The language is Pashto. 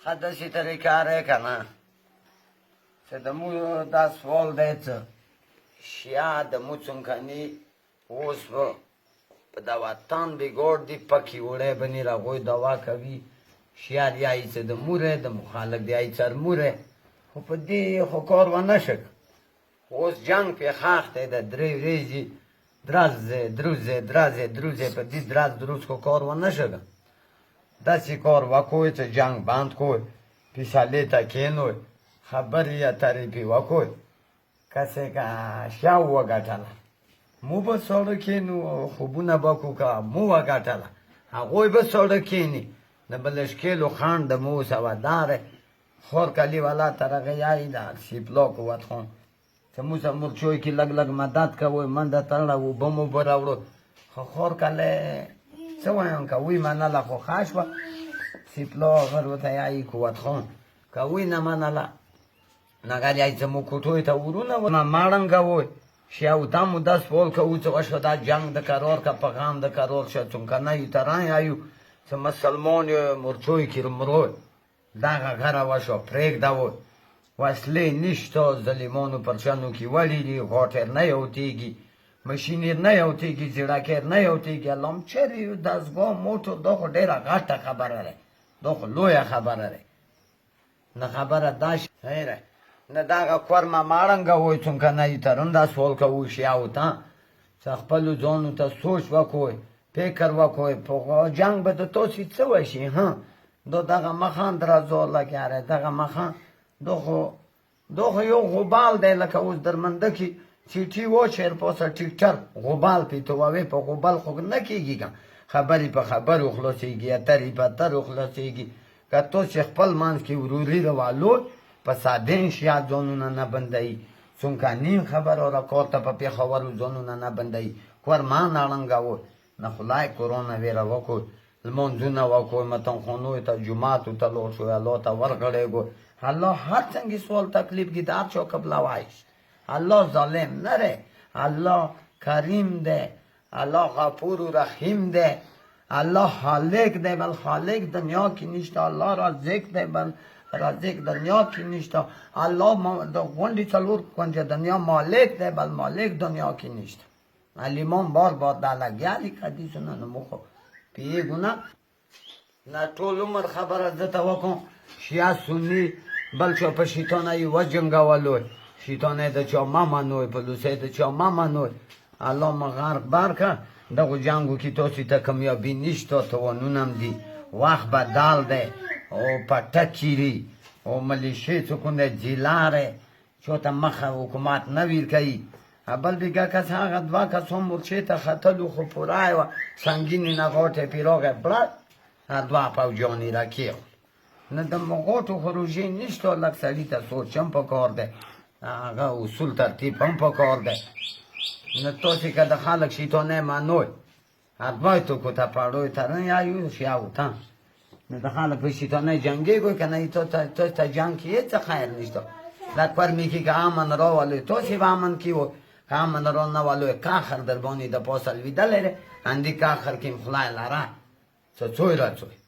ښه داسې طریقه اره که نه چې د مو دا سوال دی څه شیعه د مو څنګهني اوس په دا وطن بګور دي پکې وړی بني راغوی دوا کوي شیعه دی ای څه د موره د مخالک دی ای څر موره خو په دې خو کار ونه شک اوس جنگ پې خاخ دی د درې ورځې درزې په دې دروز خو کار ونه شګه داسې کار وکوی چې جنگ بند کوی پیسالې ته کېنوی خبرې اترې پې وکوی کسې که شیعه وګټله مو به ساړه کېنو خوبونه به کو که مو وګټله هغوی به ساړه کېني د بلشکېلو خان د مو سوداره خور کلی والا ترغه یای دا سیپلا قوت خان چې مو سره مرچوی کې لږ لږ مدد کوی منډه تړله اوبه مو به راوړو خو خور کلی څه وایم که وی منله خو ښه شوه سیپلا غر ورته یایي قوت خان که وی نه منله نګر یای چې مو کوټوی ته ورونه ماړنګه وی شیعه تا مو دست پول کوو چې وشو دا جنگ د قرار که پیغام د قرار شد چونکه نه یو تران یایو چې مسلمان مرچوی کې مروی دغه غره وشو پرېږده وی وسلې نشته ظالمانو پر شنو کې وړي دي غاټر نه یوتېږي مشینیر نه یوتېږي زیړکر نه یوتېږي اللهم چېرې دستګاه موټر دا خو ډېره غټه خبره ده دا خو لویه خبره ده نه خبره دا خیره نه دغه کورمه ماړنګه وی څنګه نه یې ترن دا سوال کوو شیعو ته چې خپلو ځانو ته سوچ وکوی فکر وکوی په جنګ به د تاسې څه وشي ها دا دغه مخان درازور لګیاره دغه مخان دا خو یو غوبال دی لکه اوس درمنده کې چیټي واچیر پاسه ټیکټر غوبال پې تووې په غوبال خو نه کېږي که خبرې په خبرو خلاصېږي اترې په اترو خلاصېږي که تاسې خپل منځ کې وروري روالو په سادین شیعه ځانونه نه بندوي څومره نیم خبره را کار ته په پېښورو ځانونه نه بندوي کورمان اړنګوي نه خدای کرونا ویره وکړ لمونځونه وکړو متنخانو ته جوماتو ته لاړ شو الله ته ورغړېږو الله هر څنګه سوال تکلیف کې در چا قبله وایش الله ظالم نره الله کریم ده الله غفور و رحیم ده الله خالق ده بل خالق دنیا کی نیشته الله رازق ده بل رازق دنیا کی نیشته الله د غونډې څلور کنجه دنیا مالک ده بل مالک دنیا کی نیشته علیمان بار دا لګیالي حدیثونه نه مخو پیږونه نه ټول عمر خبره زه ته وکړم شیعه سني بل چا په شیطانه یې وجنګولو شیطانه د چا مه منوی پلوسی د چا مه منوی الله مو غرق برکه دغو جنګو کې تاسې ته کامیابي نشته توانونه هم دي وخت بدل دی او پټکیري او ملیشې څوکونه جیلاره چا ته مخه حکومت نه ویر کوي بل دیگه کس هغه دوه کسان مرچې ته ختلو خو پوره وه سنګینې نه غاټې پې راغی بړد دوه پوجانې را کېښ نه د غاټو خو روژې نشته لږ سړي ته سوچ هم پکار دی هغه اصول ترتیب هم پکار دی نه تاسې که د خلک شیطانه منوی دوی توکو ته پړوی ترن یا یو شیعو ته نه د خلک په شیطانه جنګېږو که نه تاسې ته جنګ کې هېڅ خیر نشته لکور میکی که امن را ولوی تاسې به امن کې و که امن را نه ولوی کاخر در باندې د پاسه لویدلی دی اندې کاخر کې خدای لره څه څوی را څوی